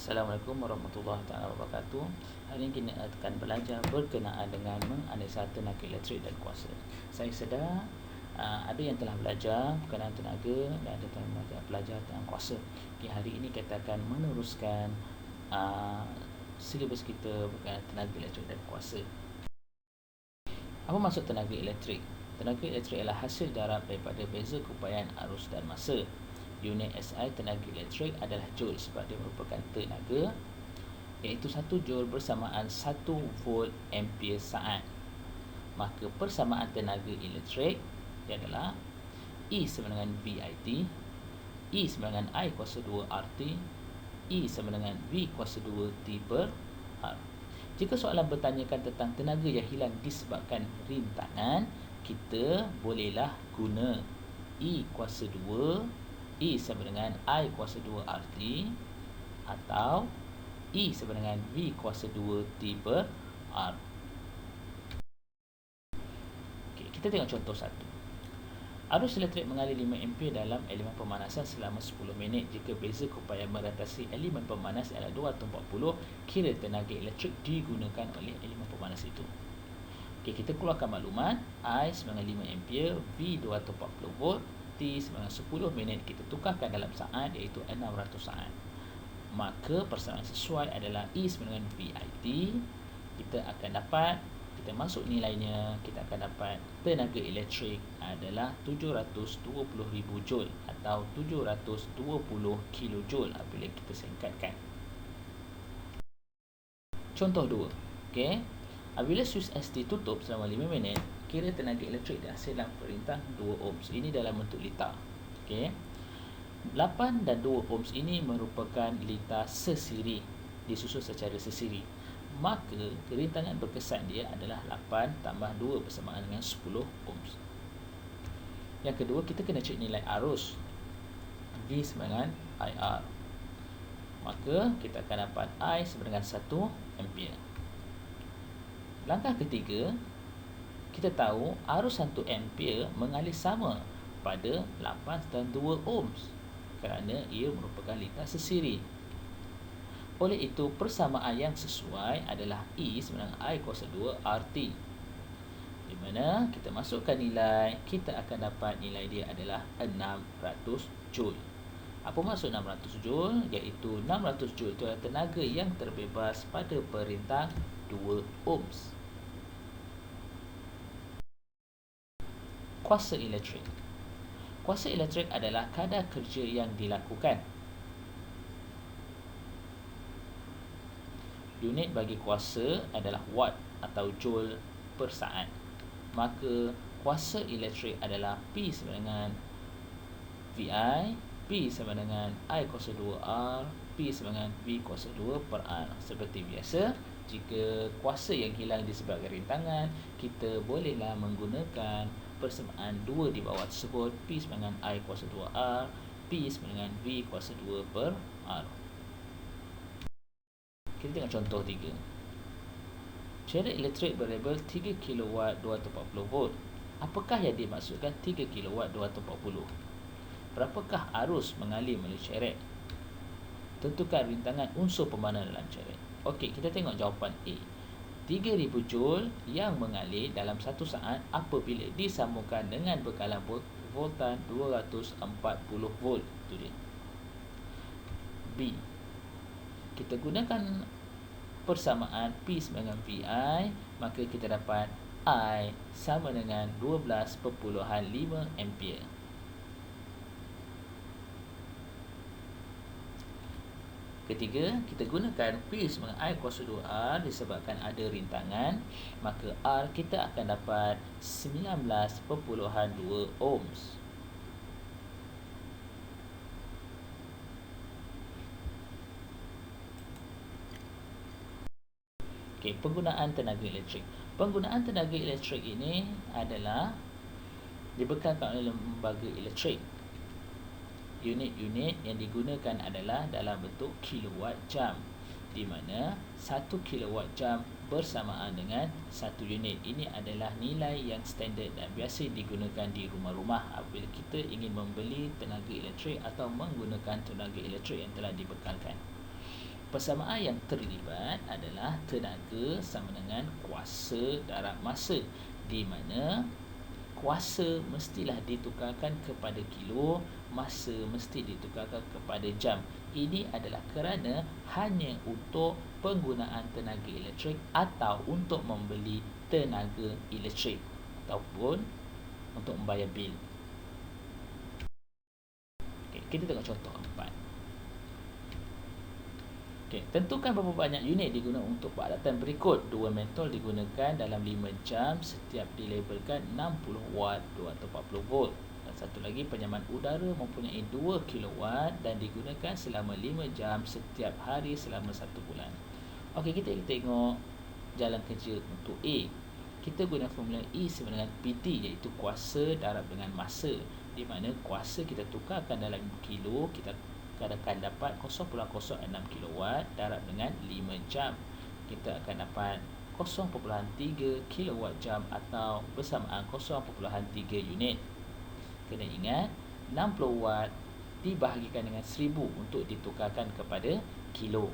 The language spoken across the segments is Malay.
Assalamualaikum warahmatullahi wabarakatuh. Hari ini kita akan belajar berkenaan dengan menganalisa tenaga elektrik dan kuasa. Saya sedar ada yang telah belajar berkenaan tenaga dan ada yang belajar tentang kuasa. Okay, hari ini kita akan meneruskan silibus kita berkenaan tenaga elektrik dan kuasa. Apa maksud tenaga elektrik? Tenaga elektrik adalah hasil darab daripada beza keupayaan arus dan masa. Unit SI tenaga elektrik adalah joule sebab dia merupakan tenaga, iaitu 1 joule bersamaan 1 volt ampere saat. Maka persamaan tenaga elektrik dia adalah E sama dengan VIT, E sama dengan I kuasa 2 RT, E sama dengan V kuasa 2 T per R. Jika soalan bertanyakan tentang tenaga yang hilang disebabkan rintangan, kita bolehlah guna E kuasa 2, E sama dengan I kuasa 2 RT, atau E sama dengan V kuasa 2 T per R. Okay, kita tengok contoh satu. Arus elektrik mengalir 5 ampere dalam elemen pemanasan selama 10 minit. Jika beza keupayaan meratakan elemen pemanas adalah 240, kira tenaga elektrik digunakan oleh elemen pemanas itu. Okay, kita keluarkan maklumat. I sama dengan 5 ampere, V 240 volt, T sama dengan 10 minit. Kita tukarkan dalam saat, iaitu 600 saat. Maka persamaan sesuai adalah E sama dengan VIT. Kita akan dapat, kita masuk nilainya, kita akan dapat tenaga elektrik adalah 720,000 joule atau 720 kilojoule apabila kita singkatkan. Contoh 2. Okey. Apabila switch ST tutup selama 5 minit, kira tenaga elektrik dihasilkan perintah 2 ohms. Ini dalam bentuk litar. Okey. 8 dan 2 ohms ini merupakan litar sesiri, disusun secara sesiri. Maka kerintangan berkesan dia adalah 8 tambah 2 bersamaan dengan 10 ohms. Yang kedua, kita kena cek nilai arus V sama dengan IR. Maka kita akan dapat I sama dengan 1 ampere. Langkah ketiga, kita tahu arus 1 ampere mengalir sama pada 8 dan 2 ohms kerana ia merupakan litar sesiri. Oleh itu, persamaan yang sesuai adalah E sama dengan I kuasa 2 RT, di mana kita masukkan nilai, kita akan dapat nilai dia adalah 600 joule. Apa maksud 600 joule? Iaitu 600 joule itu adalah tenaga yang terbebas pada perintah 2 ohms. Kuasa elektrik. Kuasa elektrik adalah kadar kerja yang dilakukan. Unit bagi kuasa adalah watt atau joule per saat. Maka kuasa elektrik adalah P sama dengan VI, P sama dengan I kuasa 2R, P sama dengan V kuasa 2 per R. Seperti biasa, jika kuasa yang hilang disebabkan rintangan, kita bolehlah menggunakan persamaan 2 di bawah tersebut. P sama dengan I kuasa 2R, P sama dengan V kuasa 2 per R. Kita tengok contoh 3. Cerak elektrik berlabel 3 kW 240 volt. Apakah yang dimaksudkan 3 kW 240? Berapakah arus mengalir melalui cerak? Tentukan rintangan unsur pemanasan dalam cerak. Okey, kita tengok jawapan A. 3000 joule yang mengalir dalam 1 saat apabila disambungkan dengan bekalan voltan 240 volt. Itu dia. B. Kita gunakan persamaan P sama dengan VI, maka kita dapat I sama dengan 12.5 ampere. Ketiga, kita gunakan P sama dengan I kuasa 2R disebabkan ada rintangan, maka R kita akan dapat 19.2 ohms. Okay, penggunaan tenaga elektrik. Penggunaan tenaga elektrik ini adalah dibekalkan oleh lembaga elektrik. Unit-unit yang digunakan adalah dalam bentuk kilowatt jam, di mana 1 kilowatt jam bersamaan dengan 1 unit. Ini adalah nilai yang standard dan biasa digunakan di rumah-rumah apabila kita ingin membeli tenaga elektrik atau menggunakan tenaga elektrik yang telah dibekalkan. Persamaan yang terlibat adalah tenaga sama dengan kuasa darab masa, di mana kuasa mestilah ditukarkan kepada kilo, masa mesti ditukarkan kepada jam. Ini adalah kerana hanya untuk penggunaan tenaga elektrik atau untuk membeli tenaga elektrik ataupun untuk membayar bil. Okay, kita tengok contoh keempat. Okay, tentukan berapa banyak unit digunakan untuk peralatan berikut. Dua mentol digunakan dalam 5 jam, setiap dilabelkan 60 watt 240 volt. Dan satu lagi, penyaman udara mempunyai 2 kilowatt dan digunakan selama 5 jam setiap hari selama 1 bulan. Okey, kita tengok jalan kerja untuk A. Kita guna formula E sama dengan PT, iaitu kuasa darab dengan masa, di mana kuasa kita tukarkan dalam kilo, kita akan dapat 0.06 kilowatt darab dengan 5 jam. Kita akan dapat 0.3 kilowatt jam atau bersamaan 0.3 unit. Kena ingat 60 watt dibahagikan dengan 1000 untuk ditukarkan kepada kilo.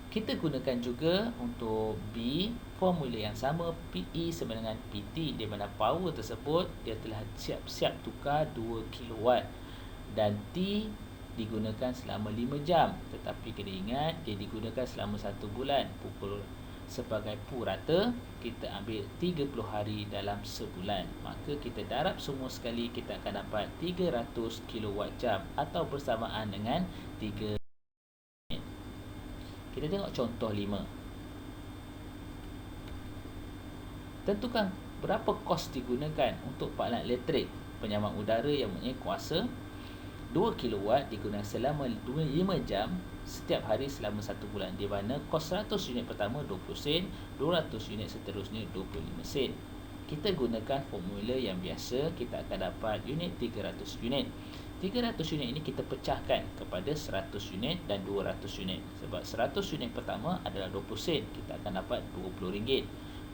Kita gunakan juga untuk B formula yang sama, PE sama dengan PT, di mana power tersebut dia telah siap-siap tukar 2 kilowatt dan T digunakan selama 5 jam, tetapi kena ingat dia digunakan selama 1 bulan. Pukul sebagai purata, kita ambil 30 hari dalam sebulan, maka kita darab semua sekali, kita akan dapat 300 kilowatt jam atau bersamaan dengan 3. Kita tengok contoh 5. Tentukan berapa kos digunakan untuk peralatan elektrik penyaman udara yang mempunyai kuasa 2 kilowatt digunakan selama 5 jam setiap hari selama 1 bulan, di mana kos 100 unit pertama 20 sen, 200 unit seterusnya 25 sen. Kita gunakan formula yang biasa, kita akan dapat unit 300 unit. 300 unit ini kita pecahkan kepada 100 unit dan 200 unit. Sebab 100 unit pertama adalah 20 sen, kita akan dapat RM20.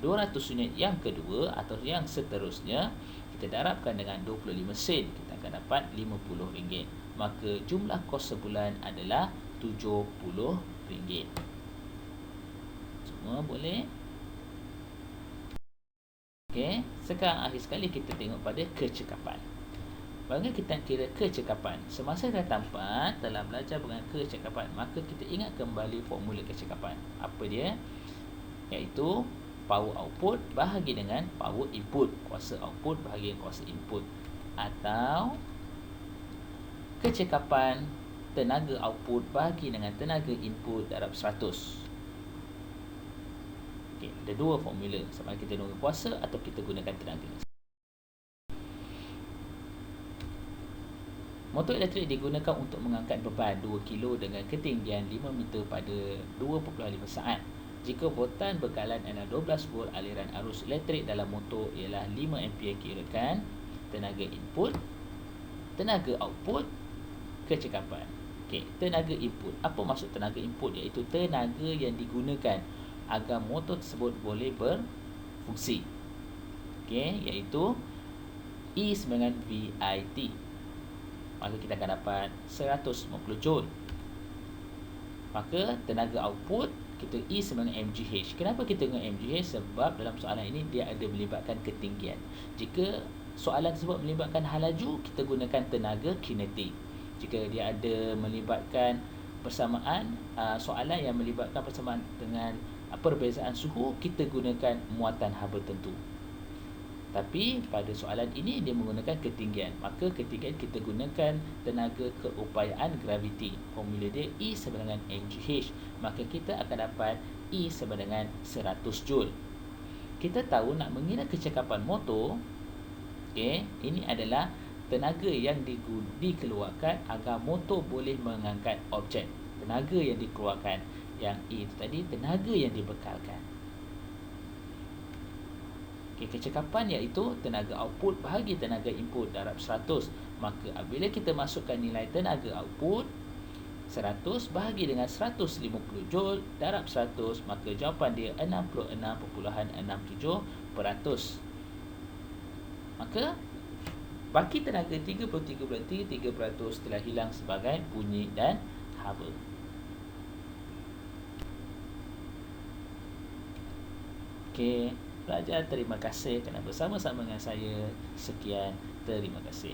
200 unit yang kedua atau yang seterusnya kita darabkan dengan 25 sen, kita akan dapat RM50. Maka jumlah kos sebulan adalah RM70. Semua boleh? Okey, sekarang akhir sekali kita tengok pada kecekapan. Bagaimana kita kira kecekapan? Semasa datang 4 dalam belajar dengan kecekapan, maka kita ingat kembali formula kecekapan. Apa dia? Iaitu power output bahagi dengan power input, kuasa output bahagi dengan kuasa input, atau kecekapan tenaga output bahagi dengan tenaga input darab 100. Okey, ada dua formula, sama ada kita guna kuasa atau kita gunakan tenaga. Motor elektrik digunakan untuk mengangkat beban 2 kilo dengan ketinggian 5 meter pada 2.5 saat. Jika voltan bekalan adalah 12 volt, aliran arus elektrik dalam motor ialah 5 ampere kirakan tenaga input, tenaga output, kecekapan. Okey, tenaga input. Apa maksud tenaga input? Iaitu tenaga yang digunakan agar motor tersebut boleh berfungsi. Okey, iaitu E dengan VIT. Maka kita akan dapat 150 joule. Maka tenaga output kita E sama dengan mGh. Kenapa kita guna mGh? Sebab dalam soalan ini dia ada melibatkan ketinggian. Jika soalan tersebut melibatkan hal laju, kita gunakan tenaga kinetik. Jika dia ada melibatkan persamaan, soalan yang melibatkan persamaan dengan perbezaan suhu, kita gunakan muatan haba tentu. Tapi pada soalan ini dia menggunakan ketinggian, maka ketinggian kita gunakan tenaga keupayaan graviti. Formula dia E sama dengan mGh, maka kita akan dapat E sama dengan 100 joule. Kita tahu nak mengira kecekapan motor, okey, ini adalah tenaga yang dikeluarkan agar motor boleh mengangkat objek. Tenaga yang dikeluarkan, yang E itu tadi tenaga yang dibekalkan. Okay, kecekapan iaitu tenaga output bahagi tenaga input darab 100. Maka apabila kita masukkan nilai tenaga output 100 bahagi dengan 150 joule darab 100, maka jawapan dia 66.67%. Maka baki tenaga 33.3% telah hilang sebagai bunyi dan haba. Okey, pelajar terima kasih kerana bersama-sama dengan saya. Sekian, terima kasih.